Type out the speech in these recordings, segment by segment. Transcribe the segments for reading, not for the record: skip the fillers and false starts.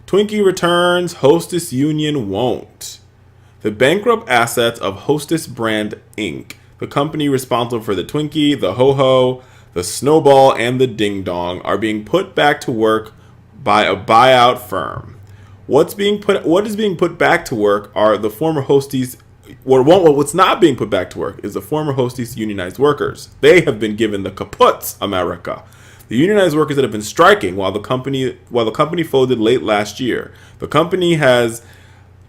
Twinkie returns, Hostess Union won't. The bankrupt assets of Hostess Brand Inc., the company responsible for the Twinkie, the Ho-Ho, the Snowball, and the Ding Dong, are being put back to work by a buyout firm. What is being put back to work are the former Hostess. What's not being put back to work is the former Hostess unionized workers. They have been given the kaputs, America. The unionized workers that have been striking while the company folded late last year. The company has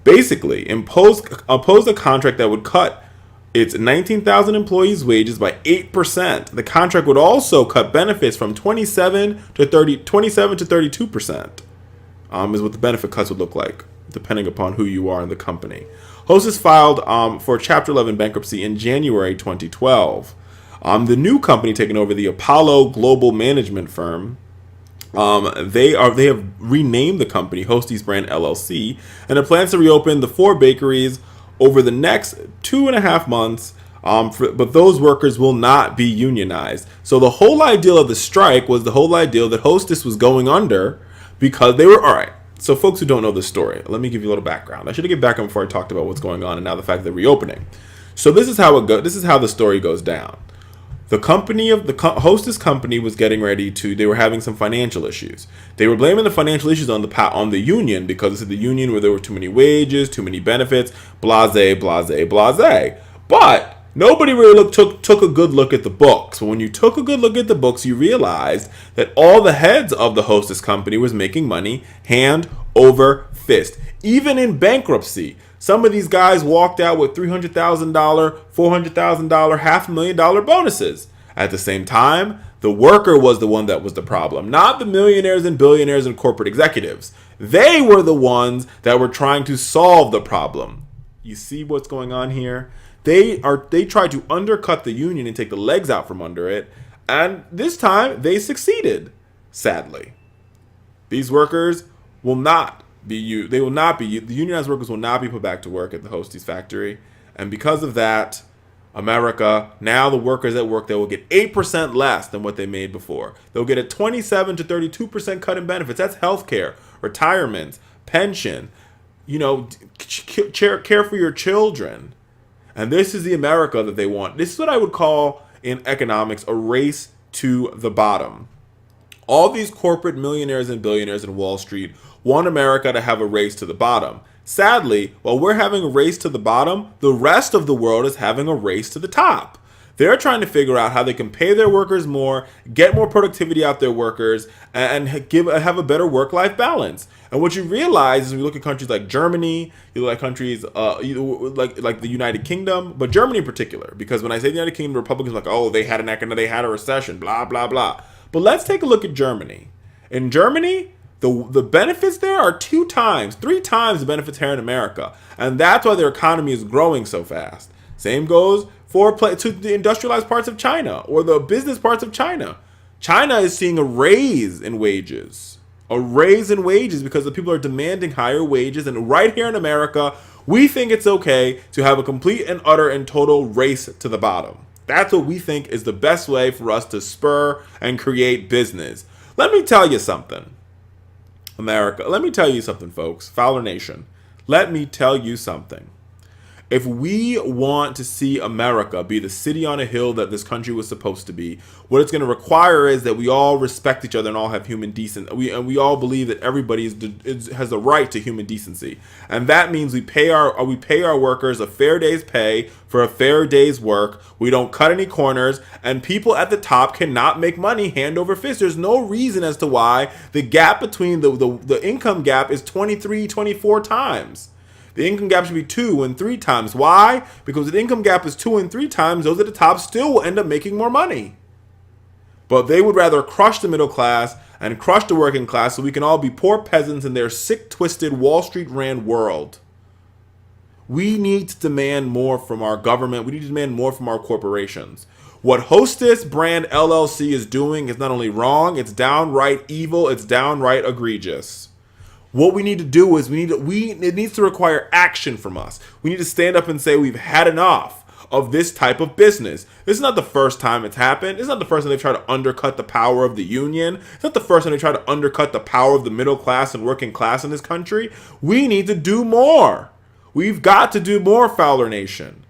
basically imposed a contract that would cut its 19,000 employees' wages by 8%. The contract would also cut benefits from 27 to 32%. Is what the benefit cuts would look like, depending upon who you are in the company. Hostess filed for Chapter 11 bankruptcy in January 2012. The new company taking over, the Apollo Global Management firm, they have renamed the company Hostess Brand LLC, and it plans to reopen the 4 bakeries over the next 2.5 months. But those workers will not be unionized. So the whole idea of the strike was the whole idea that Hostess was going under because they were all right. So folks who don't know the story, let me give you a little background. I should have given background before I talked about what's going on and now the fact that they're reopening. So this is how it goes. This is how the story goes down. The Hostess company was getting ready to. They were having some financial issues. They were blaming the financial issues on the union because it's the union where there were too many wages, too many benefits, blase, blase, blase. But nobody really took a good look at the books. When you took a good look at the books, you realized that all the heads of the Hostess company was making money hand over fist. Even in bankruptcy, some of these guys walked out with $300,000, $400,000, $500,000 bonuses. At the same time, the worker was the one that was the problem, not the millionaires and billionaires and corporate executives. They were the ones that were trying to solve the problem. You see what's going on here? They tried to undercut the union and take the legs out from under it, and this time they succeeded. Sadly, these workers will not be the unionized workers will not be put back to work at the Hostess factory, and because of that, America, now the workers at work, they will get 8% less than what they made before. They'll get a 27 to 32% cut in benefits. That's healthcare, retirement, pension, care for your children. And this is the America that they want. This is what I would call in economics a race to the bottom. All these corporate millionaires and billionaires in Wall Street want America to have a race to the bottom. Sadly, while we're having a race to the bottom, the rest of the world is having a race to the top. They're trying to figure out how they can pay their workers more, get more productivity out their workers, and have a better work-life balance. And what you realize is when you look at countries like Germany, you look at countries like the United Kingdom, but Germany in particular, because when I say the United Kingdom, Republicans are like, oh, they had a recession, blah, blah, blah. But let's take a look at Germany. In Germany, the benefits there are 3 times the benefits here in America. And that's why their economy is growing so fast. Same goes to the industrialized parts of China or the business parts of China. China is seeing a raise in wages. Because the people are demanding higher wages. And right here in America, we think it's okay to have a complete and utter and total race to the bottom. That's what we think is the best way for us to spur and create business. Let me tell you something, America. Let me tell you something, folks. Fowler Nation. Let me tell you something. If we want to see America be the city on a hill that this country was supposed to be, what it's going to require is that we all respect each other and all have human decency. We all believe that everybody has the right to human decency, and that means we pay our workers a fair day's pay for a fair day's work. We don't cut any corners, and people at the top cannot make money hand over fist. There's no reason as to why the gap between the income gap is 23, 24 times. The income gap should be 2 and 3 times. Why? Because if the income gap is 2 and 3 times, those at the top still will end up making more money. But they would rather crush the middle class and crush the working class so we can all be poor peasants in their sick, twisted, Wall Street ran world. We need to demand more from our government. We need to demand more from our corporations. What Hostess Brand LLC is doing is not only wrong, it's downright evil, it's downright egregious. What we need to do is it needs to require action from us. We need to stand up and say we've had enough of this type of business. This is not the first time it's happened. It's not the first time they've tried to undercut the power of the union. It's not the first time they tried to undercut the power of the middle class and working class in this country. We need to do more. We've got to do more, Fowler Nation.